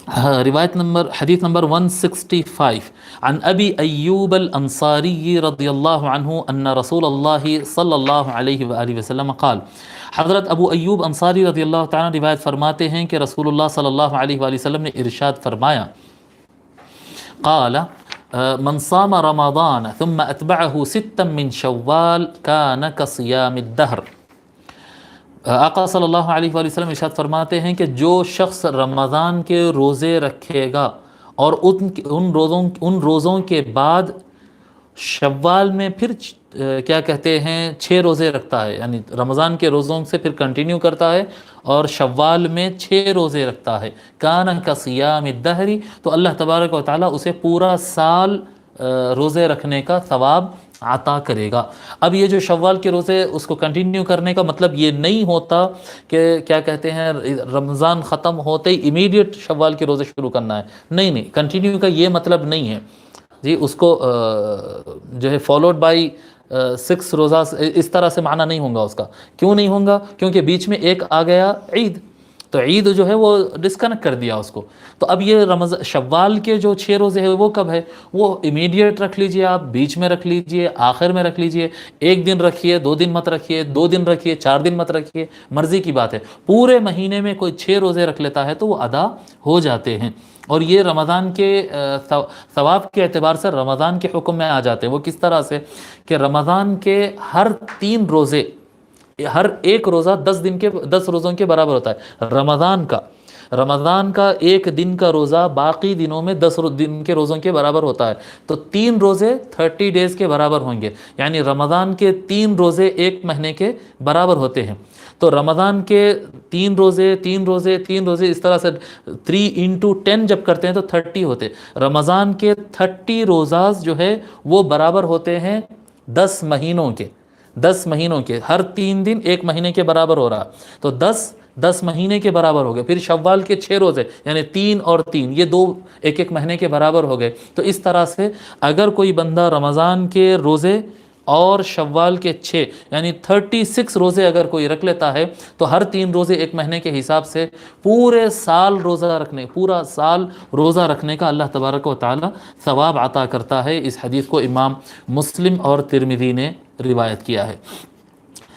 روایت نمبر حدیث نمبر 165 عن ابی ایوب الانصاری رضی اللہ عنہ ان رسول اللہ صلی اللہ علیہ وآلہ وسلم قال، حضرت ابو ایوب انصاری رضی اللہ تعالیٰ روایت فرماتے ہیں کہ رسول اللہ صلی اللہ علیہ وآلہ وسلم نے ارشاد فرمایا، قال من صام رمضان ثم اتبعه ستا من شوال كان كصيام الدهر۔ آقا صلی اللہ علیہ وآلہ وسلم ارشاد فرماتے ہیں کہ جو شخص رمضان کے روزے رکھے گا اور ان روزوں کے بعد شوال میں پھر کیا کہتے ہیں 6 روزے رکھتا ہے، یعنی رمضان کے روزوں سے پھر کنٹینیو کرتا ہے اور شوال میں 6 روزے رکھتا ہے، کان کصیام الدہر، تو اللہ تبارک و تعالیٰ اسے پورا سال روزے رکھنے کا ثواب عطا کرے گا۔ اب یہ جو شوال کے روزے اس کو کنٹینیو کرنے کا مطلب یہ نہیں ہوتا کہ کیا کہتے ہیں رمضان ختم ہوتے ہی امیڈیٹ شوال کے روزے شروع کرنا ہے، نہیں، کنٹینیو کا یہ مطلب نہیں ہے جی، اس کو جو ہے فالوڈ بائی 6 روزہ اس طرح سے معنی نہیں ہوگا اس کا۔ کیوں نہیں ہوگا؟ کیونکہ بیچ میں ایک آ گیا عید، تو عید جو ہے وہ ڈسکنیکٹ کر دیا اس کو۔ تو اب یہ شوال کے جو 6 روزے ہیں وہ کب ہے؟ وہ امیڈیٹ رکھ لیجئے، آپ بیچ میں رکھ لیجئے، آخر میں رکھ لیجئے، 1 دن رکھیے، 2 دن مت رکھیے، 2 دن رکھیے، 4 دن مت رکھیے، مرضی کی بات ہے۔ پورے مہینے میں کوئی 6 روزے رکھ لیتا ہے تو وہ ادا ہو جاتے ہیں، اور یہ رمضان کے ثواب کے اعتبار سے رمضان کے حکم میں آ جاتے ہیں۔ وہ کس طرح سے کہ رمضان کے ہر 3 روزے، ہر ایک روزہ 10 روزوں کے برابر ہوتا ہے۔ رمضان کا 1 دن کا روزہ باقی دنوں میں 10 دن کے روزوں کے برابر ہوتا ہے، تو 3 روزے 30 ڈیز کے برابر ہوں گے، یعنی رمضان کے 3 روزے 1 مہینے کے برابر ہوتے ہیں۔ تو رمضان کے 3 روزے اس طرح سے 3 into 10 جب کرتے ہیں تو 30 ہوتے۔ رمضان کے 30 روزہ جو ہے وہ برابر ہوتے ہیں 10 مہینوں کے، ہر 3 دن 1 مہینے کے برابر ہو رہا، تو 10 مہینے کے برابر ہو گئے۔ پھر شوال کے 6 روزے یعنی 3 اور 3، یہ 2 1 مہینے کے برابر ہو گئے۔ تو اس طرح سے اگر کوئی بندہ رمضان کے روزے اور شوال کے 6 یعنی 36 روزے اگر کوئی رکھ لیتا ہے تو ہر 3 روزے 1 مہینے کے حساب سے پورا سال روزہ رکھنے کا اللہ تبارک و تعالی ثواب عطا کرتا ہے۔ اس حدیث کو امام مسلم اور ترمذی نے روایت کیا ہے۔